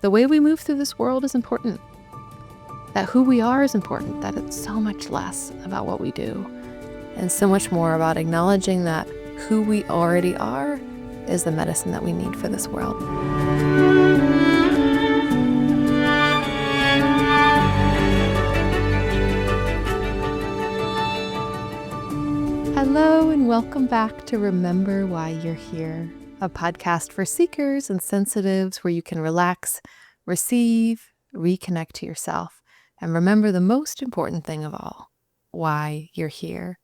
the way we move through this world is important, that who we are is important, that it's so much less about what we do and so much more about acknowledging that who we already are is the medicine that we need for this world. Hello and welcome back to Remember Why You're Here, a podcast for seekers and sensitives where you can relax, receive, reconnect to yourself, and remember the most important thing of all, why you're here.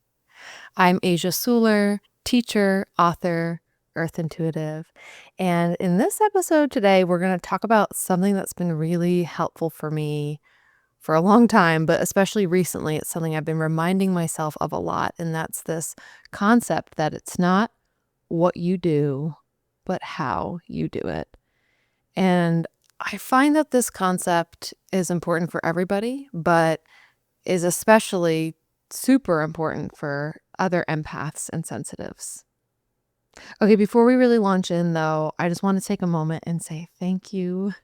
I'm Asia Suler, teacher, author, Earth Intuitive, and in this episode today, we're going to talk about something that's been really helpful for me for a long time, but especially recently, it's something I've been reminding myself of a lot, and that's this concept that it's not what you do, but how you do it. And I find that this concept is important for everybody, but is especially super important for other empaths and sensitives. Okay, before we really launch in though, I just want to take a moment and say thank you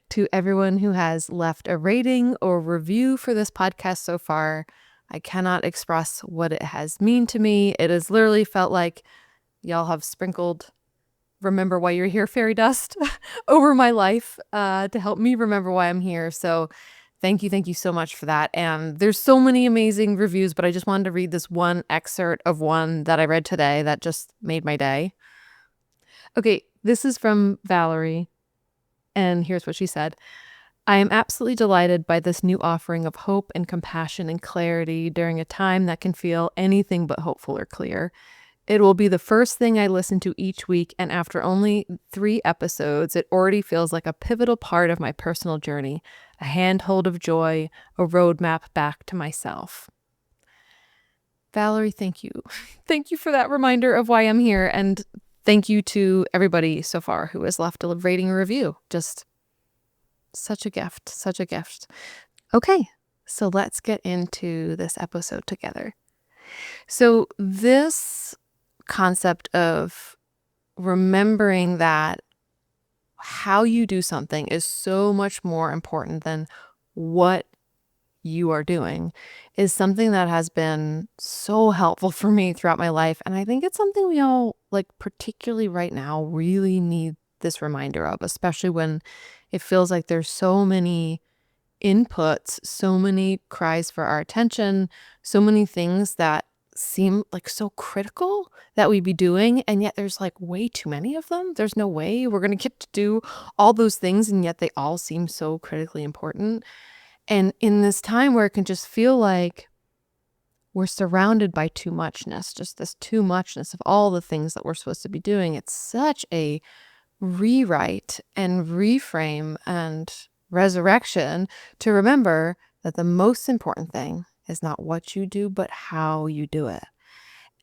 to everyone who has left a rating or review for this podcast so far. I cannot express what it has meant to me. It has literally felt like y'all have sprinkled remember why you're here fairy dust over my life to help me remember why I'm here. So thank you so much for that. And there's so many amazing reviews, but I just wanted to read this one excerpt of one that I read today that just made my day. Okay, this is from Valerie. And here's what she said. I am absolutely delighted by this new offering of hope and compassion and clarity during a time that can feel anything but hopeful or clear. It will be the first thing I listen to each week, and after only 3 episodes, it already feels like a pivotal part of my personal journey, a handhold of joy, a roadmap back to myself. Valerie, thank you. Thank you for that reminder of why I'm here, and thank you to everybody so far who has left a rating or review. Just such a gift, such a gift. Okay, so let's get into this episode together. So this concept of remembering that how you do something is so much more important than what you are doing is something that has been so helpful for me throughout my life. And I think it's something we all, particularly right now, really need this reminder of, especially when it feels like there's so many inputs, so many cries for our attention, so many things that seem so critical that we be doing, and yet there's way too many of them. There's no way we're going to get to do all those things, and yet they all seem so critically important. And in this time where it can just feel like we're surrounded by too muchness, just this too muchness of all the things that we're supposed to be doing, it's such a rewrite and reframe and resurrection to remember that the most important thing is not what you do, but how you do it.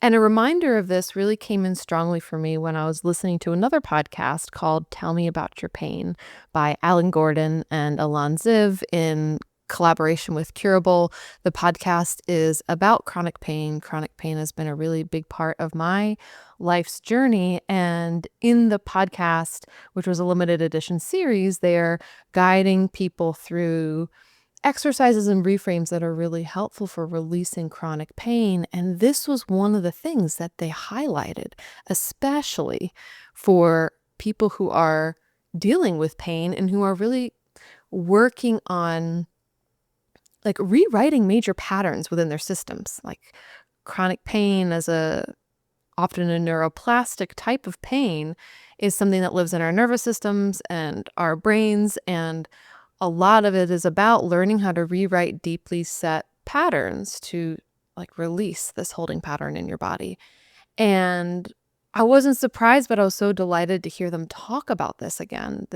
And a reminder of this really came in strongly for me when I was listening to another podcast called Tell Me About Your Pain by Alan Gordon and Alon Ziv in collaboration with Curable. The podcast is about chronic pain. Chronic pain has been a really big part of my life's journey. And in the podcast, which was a limited edition series, they're guiding people through exercises and reframes that are really helpful for releasing chronic pain. And this was one of the things that they highlighted, especially for people who are dealing with pain and who are really working on rewriting major patterns within their systems. Chronic pain as often a neuroplastic type of pain is something that lives in our nervous systems and our brains, and a lot of it is about learning how to rewrite deeply set patterns to release this holding pattern in your body. And I wasn't surprised, but I was so delighted to hear them talk about this again.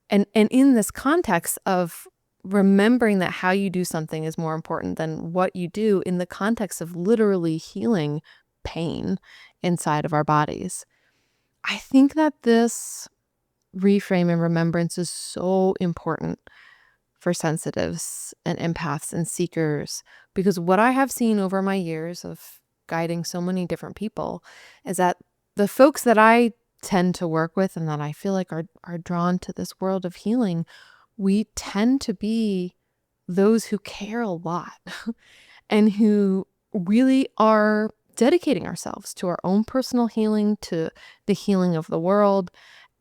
And in this context of remembering that how you do something is more important than what you do, in the context of literally healing pain inside of our bodies. I think that this reframe and remembrance is so important for sensitives and empaths and seekers, because what I have seen over my years of guiding so many different people is that the folks that I tend to work with and that I feel like are drawn to this world of healing, we tend to be those who care a lot and who really are dedicating ourselves to our own personal healing, to the healing of the world,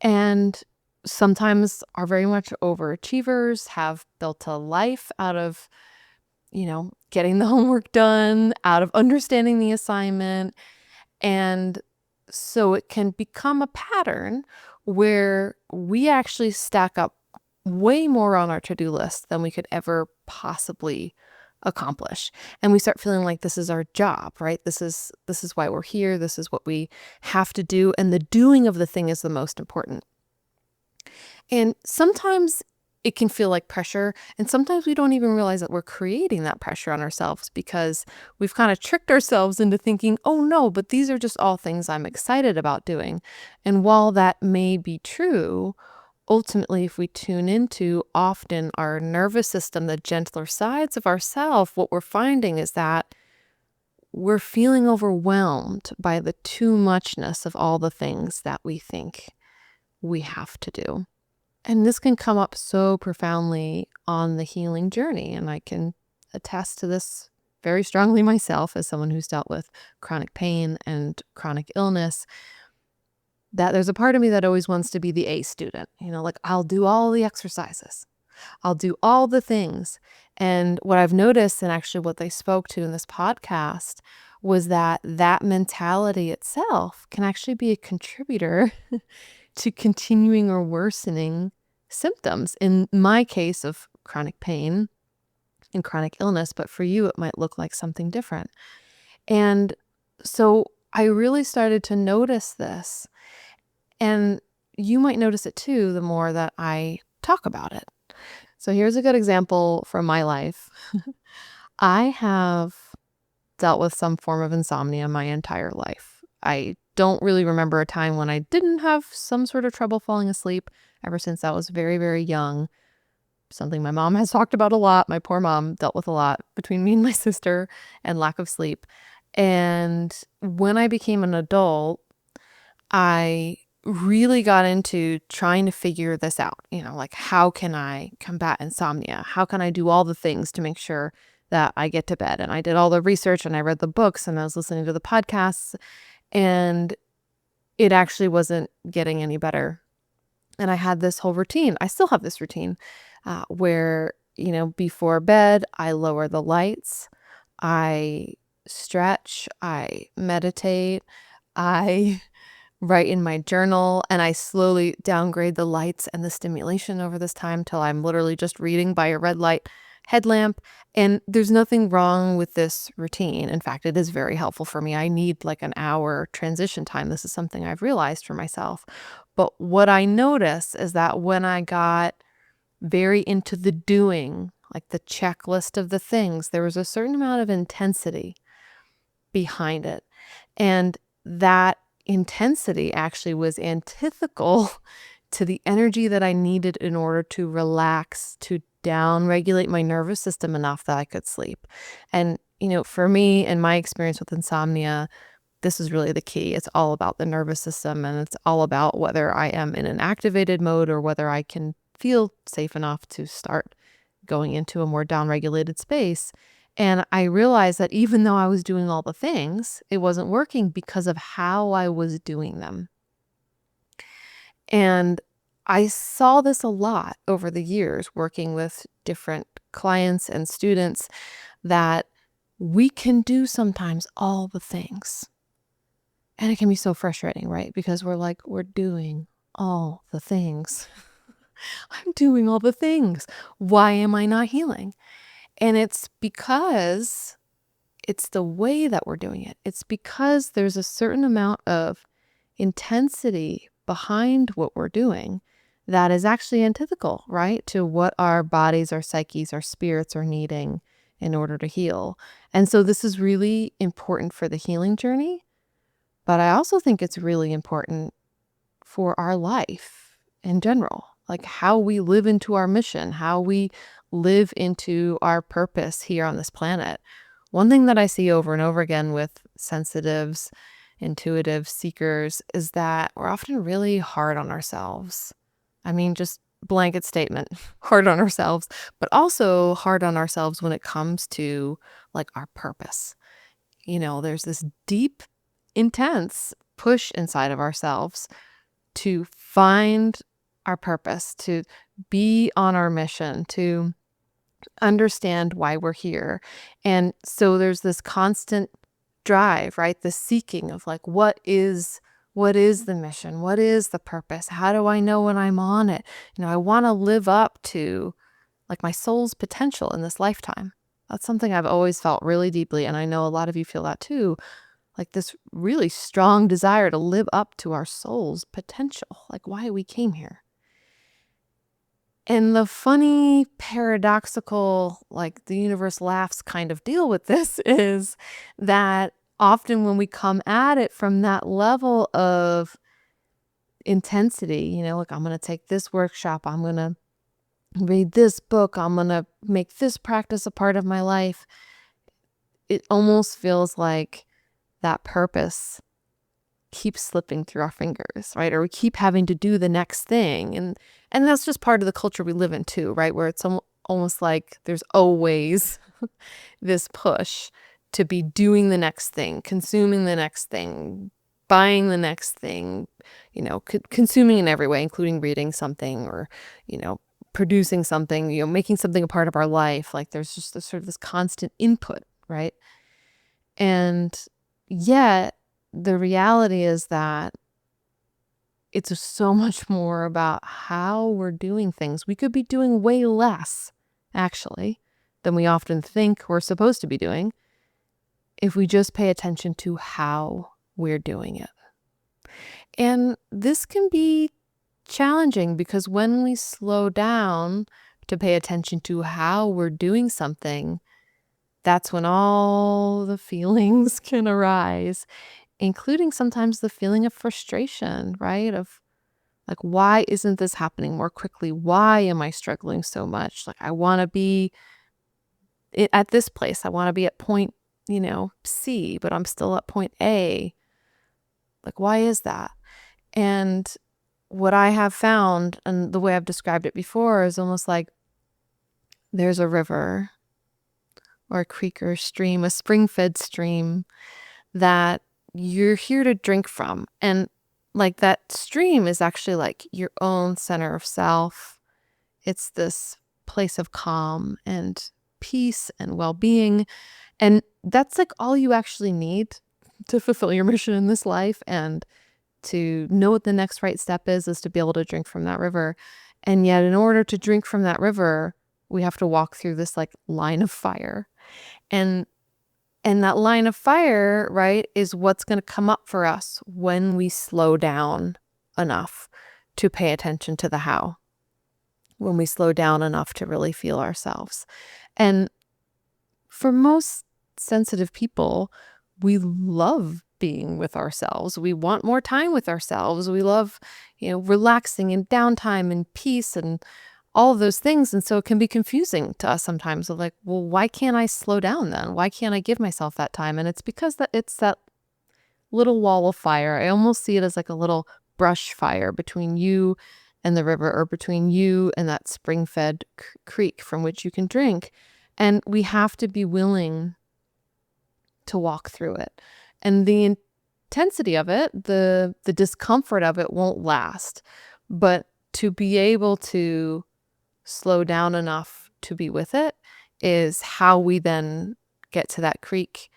and sometimes are very much overachievers, have built a life out of, getting the homework done, out of understanding the assignment. And so it can become a pattern where we actually stack up way more on our to-do list than we could ever possibly accomplish. And we start feeling like this is our job, right? This is why we're here. This is what we have to do. And the doing of the thing is the most important. And sometimes it can feel like pressure. And sometimes we don't even realize that we're creating that pressure on ourselves because we've kind of tricked ourselves into thinking, oh no, but these are just all things I'm excited about doing. And while that may be true, ultimately, if we tune into often our nervous system, the gentler sides of ourself, what we're finding is that we're feeling overwhelmed by the too muchness of all the things that we think we have to do. And this can come up so profoundly on the healing journey. And I can attest to this very strongly myself as someone who's dealt with chronic pain and chronic illness, that there's a part of me that always wants to be the A student. Like I'll do all the exercises. I'll do all the things. And what I've noticed, and actually what they spoke to in this podcast, was that mentality itself can actually be a contributor to continuing or worsening symptoms. In my case of chronic pain and chronic illness, but for you, it might look like something different. And so I really started to notice this. And you might notice it too, the more that I talk about it. So here's a good example from my life. I have dealt with some form of insomnia my entire life. I don't really remember a time when I didn't have some sort of trouble falling asleep ever since I was very, very young. Something my mom has talked about a lot. My poor mom dealt with a lot between me and my sister and lack of sleep. And when I became an adult, I really got into trying to figure this out. Like how can I combat insomnia? How can I do all the things to make sure that I get to bed? And I did all the research and I read the books and I was listening to the podcasts. And it actually wasn't getting any better. And I had this whole routine. I still have this routine where, before bed, I lower the lights, I stretch, I meditate, I write in my journal, and I slowly downgrade the lights and the stimulation over this time till I'm literally just reading by a red light headlamp. And there's nothing wrong with this routine. In fact, it is very helpful for me. I need like an hour transition time. This is something I've realized for myself. But what I noticed is that when I got very into the doing, like the checklist of the things, there was a certain amount of intensity behind it. And that intensity actually was antithetical to the energy that I needed in order to relax, to down-regulate my nervous system enough that I could sleep. And, for me and my experience with insomnia, this is really the key. It's all about the nervous system, and it's all about whether I am in an activated mode or whether I can feel safe enough to start going into a more down-regulated space. And I realized that even though I was doing all the things, it wasn't working because of how I was doing them. And I saw this a lot over the years working with different clients and students, that we can do sometimes all the things. And it can be so frustrating, right? Because we're doing all the things. I'm doing all the things. Why am I not healing? And it's because it's the way that we're doing it. It's because there's a certain amount of intensity behind what we're doing that is actually antithetical, right, to what our bodies, our psyches, our spirits are needing in order to heal. And so this is really important for the healing journey, but I also think it's really important for our life in general, like how we live into our mission, how we live into our purpose here on this planet. One thing that I see over and over again with sensitives intuitive seekers is that we're often really hard on ourselves. I mean, just blanket statement, hard on ourselves, but also hard on ourselves when it comes to like our purpose. There's this deep, intense push inside of ourselves to find our purpose, to be on our mission, to understand why we're here. And so there's this constant drive, right? The seeking of like, what is the mission? What is the purpose? How do I know when I'm on it? I want to live up to like my soul's potential in this lifetime. That's something I've always felt really deeply. And I know a lot of you feel that too. Like this really strong desire to live up to our soul's potential, like why we came here. And the funny, paradoxical, like the universe laughs kind of deal with this is that often when we come at it from that level of intensity, like I'm going to take this workshop, I'm going to read this book, I'm going to make this practice a part of my life, it almost feels like that purpose keeps slipping through our fingers, right? Or we keep having to do the next thing. And that's just part of the culture we live in too, right? Where it's almost like there's always this push to be doing the next thing, consuming the next thing, buying the next thing, consuming in every way, including reading something or, producing something, making something a part of our life. Like there's just this constant input, right? And yet the reality is that it's so much more about how we're doing things. We could be doing way less, actually, than we often think we're supposed to be doing if we just pay attention to how we're doing it. And this can be challenging because when we slow down to pay attention to how we're doing something, that's when all the feelings can arise, including sometimes the feeling of frustration, right? Of like, why isn't this happening more quickly? Why am I struggling so much? Like, I want to be at this place. I want to be at point, C, but I'm still at point A. Like, why is that? And what I have found, and the way I've described it before, is almost like there's a river or a creek or a stream, a spring-fed stream that you're here to drink from. And like that stream is actually like your own center of self. It's this place of calm and peace and well-being. And that's like all you actually need to fulfill your mission in this life. And to know what the next right step is to be able to drink from that river. And yet in order to drink from that river, we have to walk through this like line of fire. And that line of fire, right, is what's going to come up for us when we slow down enough to pay attention to the how, when we slow down enough to really feel ourselves. And for most sensitive people, we love being with ourselves. We want more time with ourselves. We love, relaxing and downtime and peace and all of those things. And so it can be confusing to us sometimes of like, well, why can't I slow down then? Why can't I give myself that time? And it's because it's that little wall of fire. I almost see it as like a little brush fire between you and the river, or between you and that spring-fed creek from which you can drink. And we have to be willing to walk through it. And the intensity of it, the discomfort of it won't last. But to be able to slow down enough to be with it is how we then get to that creek,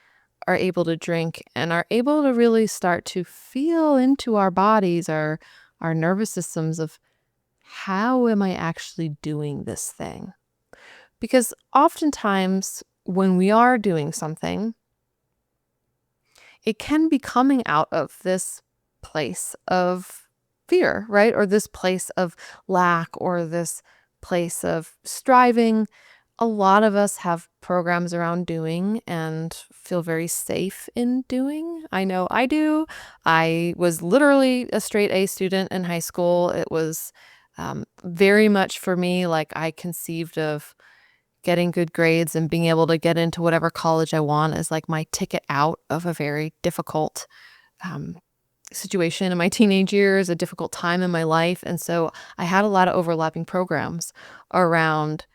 are able to drink, and are able to really start to feel into our bodies, our nervous systems of how am I actually doing this thing? Because oftentimes when we are doing something, it can be coming out of this place of fear, right? Or this place of lack, or this place of striving. A lot of us have programs around doing and feel very safe in doing. I know I do. I was literally a straight A student in high school. It was very much for me like I conceived of getting good grades and being able to get into whatever college I want as like my ticket out of a very difficult um, situation in my teenage years, a difficult time in my life. And so I had a lot of overlapping programs around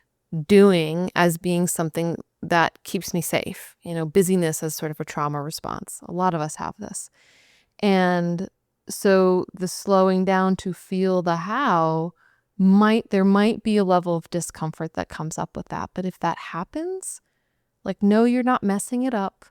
doing as being something that keeps me safe. Busyness as sort of a trauma response. A lot of us have this. And so the slowing down to feel the how there might be a level of discomfort that comes up with that. But if that happens, no, you're not messing it up.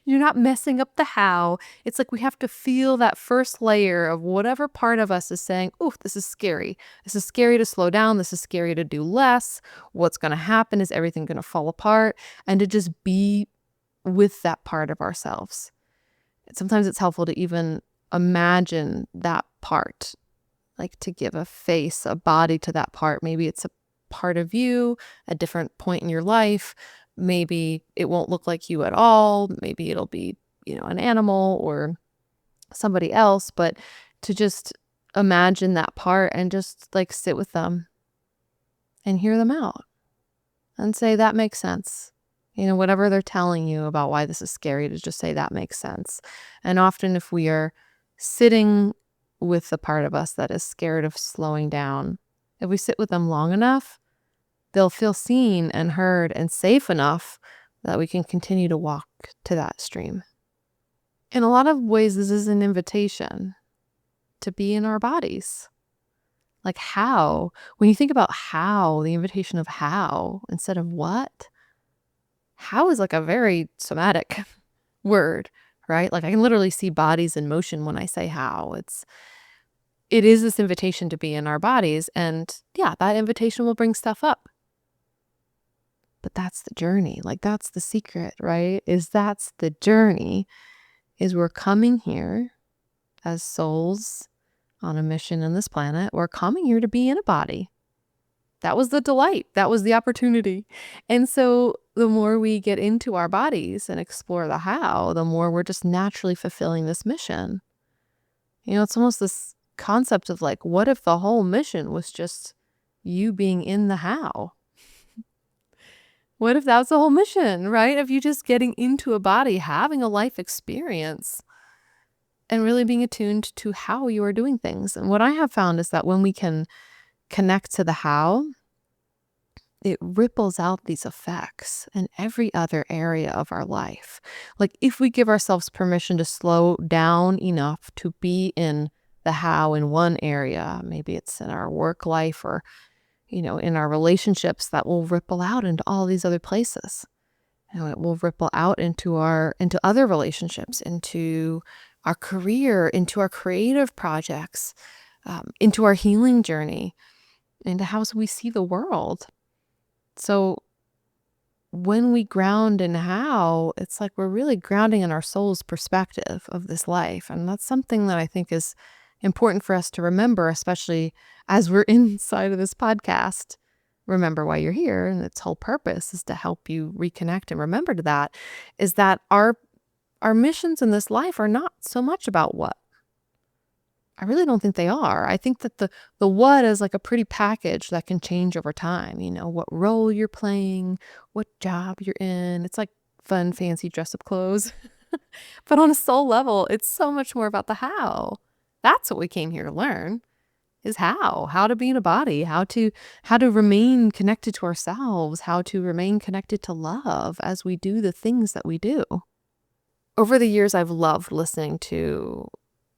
You're not messing up the how. It's like we have to feel that first layer of whatever part of us is saying, oh, this is scary. This is scary to slow down. This is scary to do less. What's going to happen? Is everything going to fall apart? And to just be with that part of ourselves. Sometimes it's helpful to even imagine that part, to give a face, a body to that part. Maybe it's a part of you, a different point in your life. Maybe it won't look like you at all. Maybe it'll be, an animal or somebody else, but to just imagine that part and just sit with them and hear them out and say, that makes sense. Whatever they're telling you about why this is scary, to just say that makes sense. And often if we are sitting with the part of us that is scared of slowing down, if we sit with them long enough, they'll feel seen and heard and safe enough that we can continue to walk to that stream. In a lot of ways, this is an invitation to be in our bodies. How, when you think about how, the invitation of how instead of what, how is a very somatic word, right? I can literally see bodies in motion when I say how. It is this invitation to be in our bodies. And yeah, that invitation will bring stuff up. But that's the journey. That's the secret, right? That's the journey, is we're coming here as souls on a mission on this planet. We're coming here to be in a body. That was the delight. That was the opportunity. And so the more we get into our bodies and explore the how, the more we're just naturally fulfilling this mission. It's almost this concept of what if the whole mission was just you being in the how? What if that was the whole mission, right? Of you just getting into a body, having a life experience, and really being attuned to how you are doing things. And what I have found is that when we can connect to the how, it ripples out these effects in every other area of our life. If we give ourselves permission to slow down enough to be in the how in one area, maybe it's in our work life or in our relationships, that will ripple out into all these other places. It will ripple out into other relationships, into our career, into our creative projects, into our healing journey, into how we see the world. So when we ground in how, it's we're really grounding in our soul's perspective of this life. And that's something that I think is important for us to remember, especially as we're inside of this podcast. Remember why you're here, and its whole purpose is to help you reconnect and remember to that, is that our missions in this life are not so much about what. I really don't think they are. I think that the what is a pretty package that can change over time. What role you're playing, what job you're in. It's fun, fancy dress-up clothes. But on a soul level, it's so much more about the how. That's what we came here to learn, is how to be in a body, how to remain connected to ourselves, how to remain connected to love as we do the things that we do. Over the years, I've loved listening to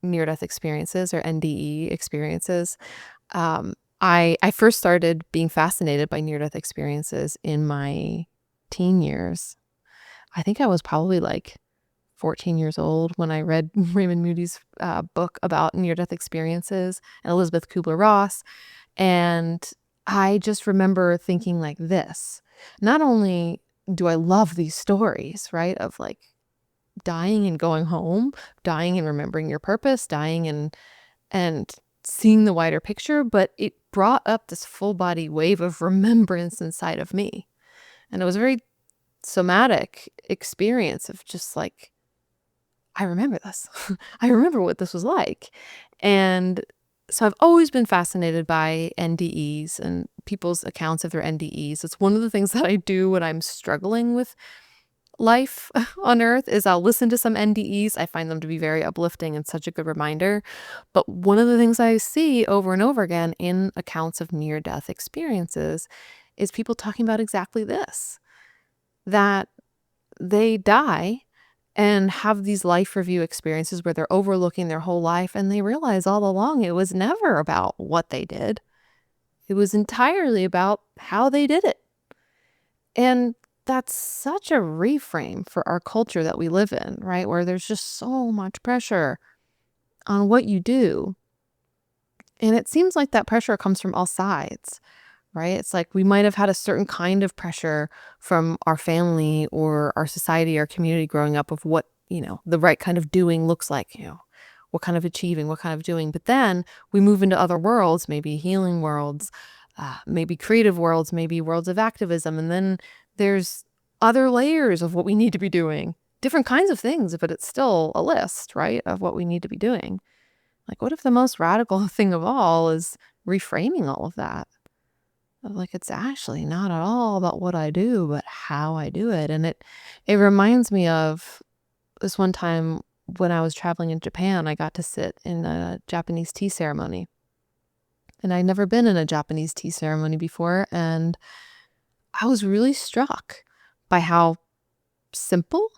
near-death experiences or NDE experiences. I first started being fascinated by near-death experiences in my teen years. I think I was probably 14 years old when I read Raymond Moody's book about near-death experiences and Elizabeth Kubler-Ross. And I just remember thinking this. Not only do I love these stories, right, of dying and going home, dying and remembering your purpose, dying and seeing the wider picture, but it brought up this full body wave of remembrance inside of me. And it was a very somatic experience of just I remember this. I remember what this was like. And so I've always been fascinated by NDEs and people's accounts of their NDEs. It's one of the things that I do when I'm struggling with life on earth is I'll listen to some NDEs. I find them to be very uplifting and such a good reminder. But one of the things I see over and over again in accounts of near-death experiences is people talking about exactly this, that they die and have these life review experiences where they're overlooking their whole life and they realize all along it was never about what they did. It was entirely about how they did it. And that's such a reframe for our culture that we live in, right? Where there's just so much pressure on what you do. And it seems like that pressure comes from all sides, right? It's like we might have had a certain kind of pressure from our family or our society, our community growing up of what, the right kind of doing looks like, what kind of achieving, what kind of doing. But then we move into other worlds, maybe healing worlds, maybe creative worlds, maybe worlds of activism. And then there's other layers of what we need to be doing, different kinds of things, but it's still a list, right, of what we need to be doing. Like, what if the most radical thing of all is reframing all of that? Like, it's actually not at all about what I do, but how I do it. And it reminds me of this one time when I was traveling in Japan. I got to sit in a Japanese tea ceremony. And I'd never been in a Japanese tea ceremony before. And I was really struck by how simple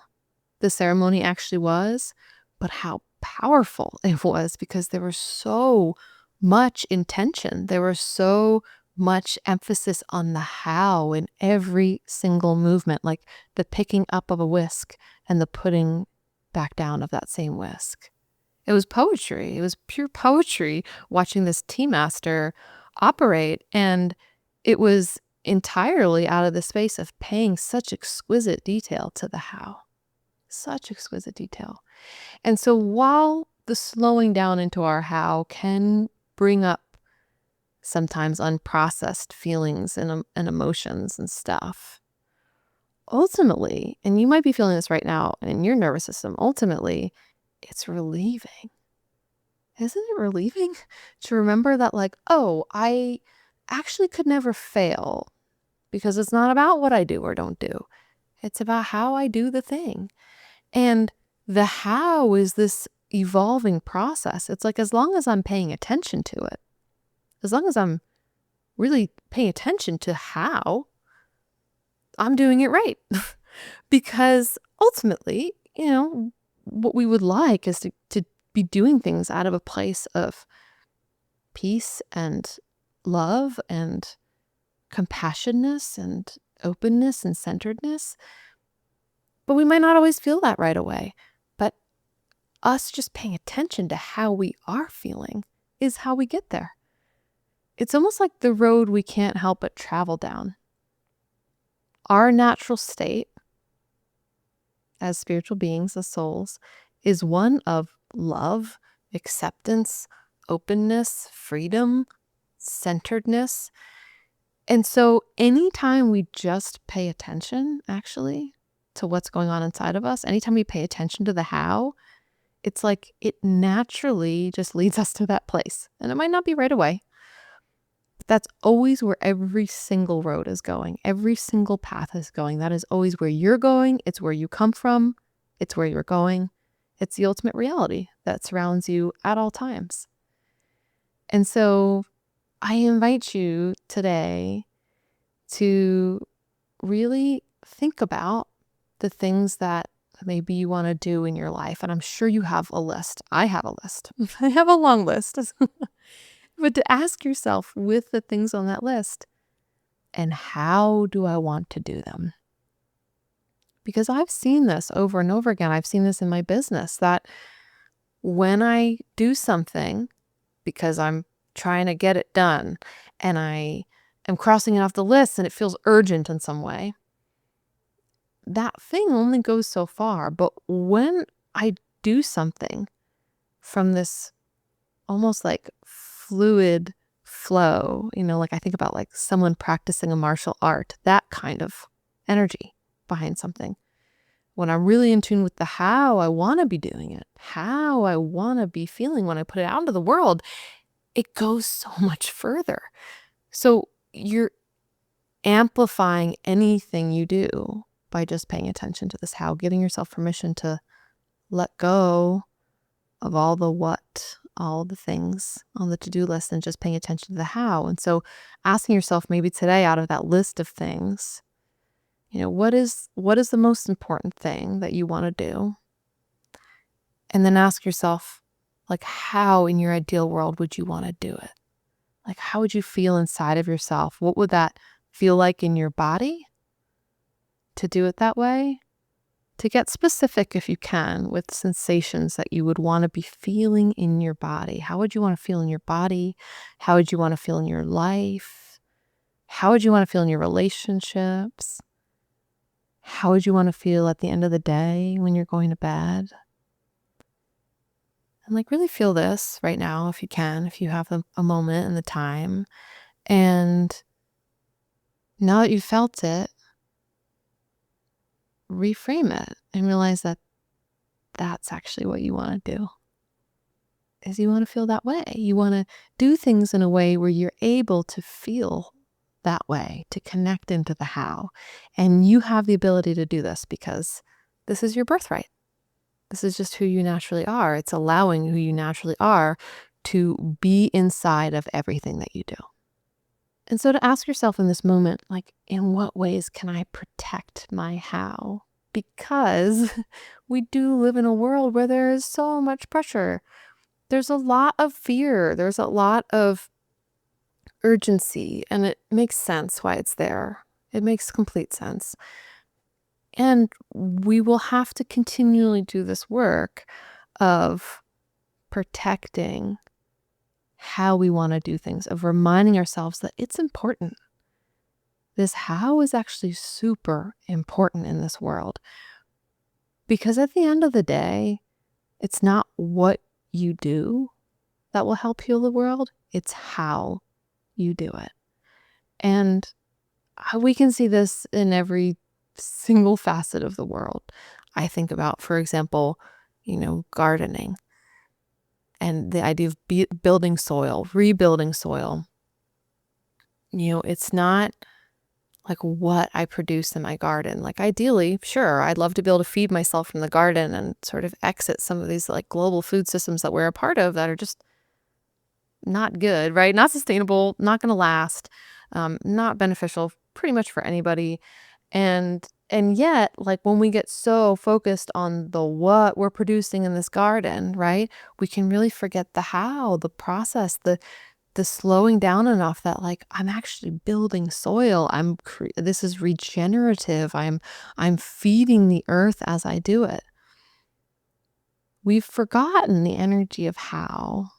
the ceremony actually was, but how powerful it was because there was so much intention. There was so much emphasis on the how in every single movement, like the picking up of a whisk and the putting back down of that same whisk. It was poetry. It was pure poetry watching this tea master operate. And it was entirely out of the space of paying such exquisite detail to the how. Such exquisite detail. And so while the slowing down into our how can bring up sometimes unprocessed feelings and emotions and stuff, ultimately, and you might be feeling this right now in your nervous system, ultimately, it's relieving. Isn't it relieving to remember that, like, oh, I actually could never fail because it's not about what I do or don't do. It's about how I do the thing. And the how is this evolving process. It's like, as long as I'm paying attention to it, as long as I'm really paying attention to how, I'm doing it right. Because ultimately, what we would like is to be doing things out of a place of peace and love and compassionness and openness and centeredness. But we might not always feel that right away. But us just paying attention to how we are feeling is how we get there. It's almost like the road we can't help but travel down. Our natural state as spiritual beings, as souls, is one of love, acceptance, openness, freedom, centeredness. And so anytime we just pay attention, actually, to what's going on inside of us, anytime we pay attention to the how, it's like it naturally just leads us to that place. And it might not be right away. But that's always where every single road is going. Every single path is going. That is always where you're going. It's where you come from. It's where you're going. It's the ultimate reality that surrounds you at all times. And so I invite you today to really think about the things that maybe you want to do in your life. And I'm sure you have a list. I have a list. I have a long list. But to ask yourself, with the things on that list, and how do I want to do them? Because I've seen this over and over again. I've seen this in my business, that when I do something because I'm trying to get it done and I am crossing it off the list and it feels urgent in some way, that thing only goes so far. But when I do something from this almost like fluid flow, like I think about like someone practicing a martial art, that kind of energy behind something. When I'm really in tune with the how I want to be doing it, how I want to be feeling when I put it out into the world, it goes so much further. So you're amplifying anything you do by just paying attention to this how, giving yourself permission to let go of all the what, all the things on the to-do list, and just paying attention to the how. And so asking yourself maybe today, out of that list of things, what is the most important thing that you want to do? And then ask yourself, like, how in your ideal world would you want to do it? Like, how would you feel inside of yourself? What would that feel like in your body to do it that way? To get specific, if you can, with sensations that you would want to be feeling in your body. How would you want to feel in your body? How would you want to feel in your life? How would you want to feel in your relationships? How would you want to feel at the end of the day when you're going to bed? And like really feel this right now, if you can, if you have a moment and the time. And now that you've felt it, reframe it and realize that that's actually what you want to do. Is you want to feel that way. You want to do things in a way where you're able to feel that way, to connect into the how. And you have the ability to do this because this is your birthright. This is just who you naturally are. It's allowing who you naturally are to be inside of everything that you do. And so to ask yourself in this moment, like, in what ways can I protect my how? Because we do live in a world where there is so much pressure. There's a lot of fear. There's a lot of urgency, and it makes sense why it's there. It makes complete sense. And we will have to continually do this work of protecting how we want to do things, of reminding ourselves that it's important. This how is actually super important in this world. Because at the end of the day, it's not what you do that will help heal the world. It's how you do it. And we can see this in every single facet of the world. I think about, for example, gardening and the idea of building soil, rebuilding soil. It's not like what I produce in my garden. Like ideally, sure, I'd love to be able to feed myself from the garden and sort of exit some of these like global food systems that we're a part of that are just not good, right? Not sustainable, not going to last, not beneficial pretty much for anybody. And yet, like when we get so focused on the what we're producing in this garden, right? We can really forget the how, the process, the slowing down enough that like I'm actually building soil. This is regenerative. I'm feeding the earth as I do it. We've forgotten the energy of how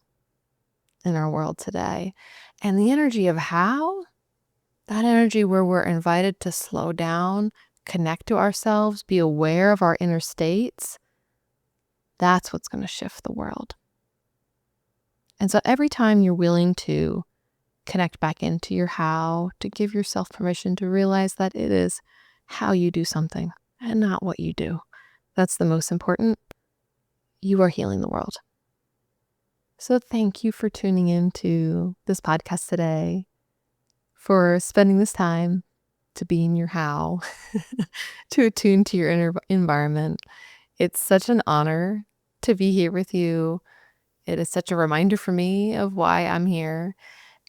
in our world today. And the energy of how, that energy where we're invited to slow down, connect to ourselves, be aware of our inner states, that's what's going to shift the world. And so every time you're willing to connect back into your how, to give yourself permission to realize that it is how you do something and not what you do, that's the most important. You are healing the world. So thank you for tuning in to this podcast today, for spending this time to be in your how, to attune to your inner environment. It's such an honor to be here with you. It is such a reminder for me of why I'm here.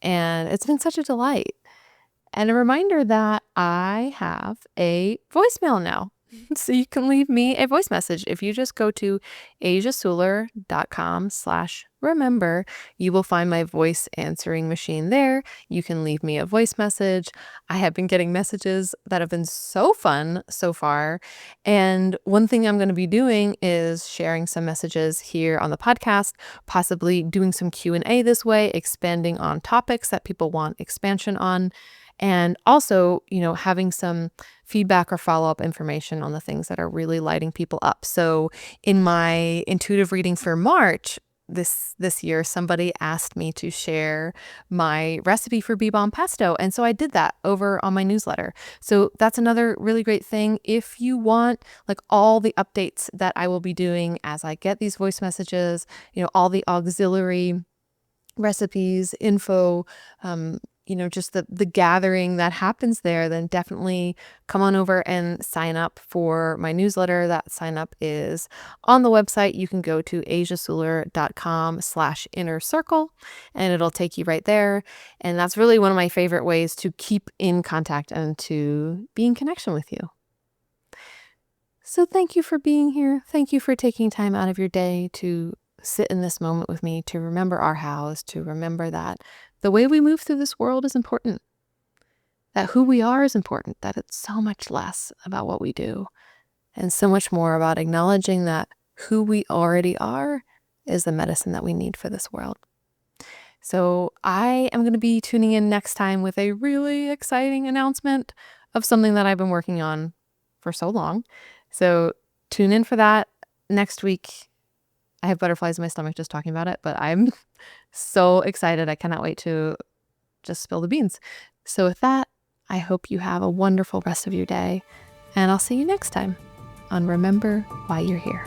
And it's been such a delight. And a reminder that I have a voicemail now. So you can leave me a voice message. If you just go to asiasuler.com/remember, you will find my voice answering machine there. You can leave me a voice message. I have been getting messages that have been so fun so far. And one thing I'm going to be doing is sharing some messages here on the podcast, possibly doing some Q&A this way, expanding on topics that people want expansion on. And also, having some feedback or follow-up information on the things that are really lighting people up. So in my intuitive reading for March this year, somebody asked me to share my recipe for bee balm pesto. And so I did that over on my newsletter. So that's another really great thing. If you want like all the updates that I will be doing as I get these voice messages, all the auxiliary recipes, info, just the gathering that happens there, then definitely come on over and sign up for my newsletter. That sign up is on the website. You can go to asiasuler.com/inner circle and it'll take you right there. And that's really one of my favorite ways to keep in contact and to be in connection with you. So thank you for being here. Thank you for taking time out of your day to sit in this moment with me, to remember our hows, to remember that the way we move through this world is important, that who we are is important, that it's so much less about what we do and so much more about acknowledging that who we already are is the medicine that we need for this world. So I am going to be tuning in next time with a really exciting announcement of something that I've been working on for so long. So tune in for that next week. I have butterflies in my stomach just talking about it, but I'm so excited. I cannot wait to just spill the beans. So with that, I hope you have a wonderful rest of your day, and I'll see you next time on Remember Why You're Here.